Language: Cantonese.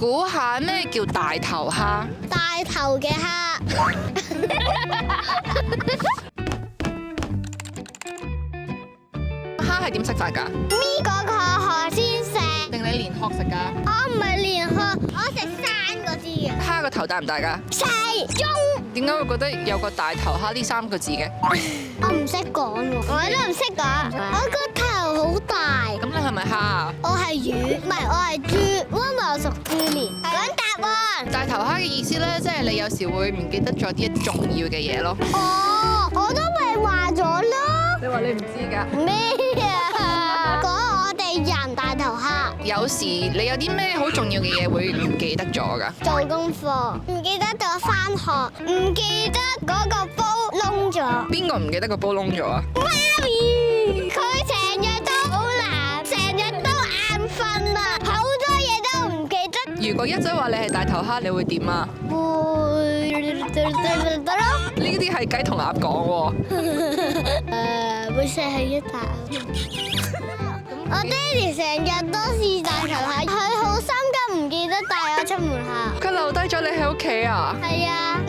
估下咩叫大頭蝦？大頭嘅蝦。蝦係點食法㗎？搣嗰個殼先食。定你連殼食㗎？我唔係連殼，我食生嗰啲嘅。蝦個頭大唔大㗎？細中。點解會覺得有個大頭蝦呢3個字嘅？我唔識講喎，我都唔識講。我個頭好大。咁你係咪蝦啊？我係魚，唔係我係豬，因為我屬豬年。講答案。大頭蝦嘅意思咧，即係你有時會唔記得咗啲重要嘅嘢咯。哦，我都咪話咗咯。你話你唔知㗎？咩啊？講我哋人大頭蝦。有時你有啲咩好重要嘅嘢會唔記得咗㗎？做功課，唔記得咗返學，唔記得嗰個煲燶咗。邊個唔記得個煲燶咗啊？媽咪，佢成日都好難，成日都眼瞓啊，好多嘢都唔記得。如果一仔話你係大頭蝦，你會點啊？會咯。呢啲係雞同鴨講喎。會射係一啖。我爹哋成日都是大頭蝦，佢好心急唔記得帶我出門口。佢留低咗你喺屋企啊？係啊，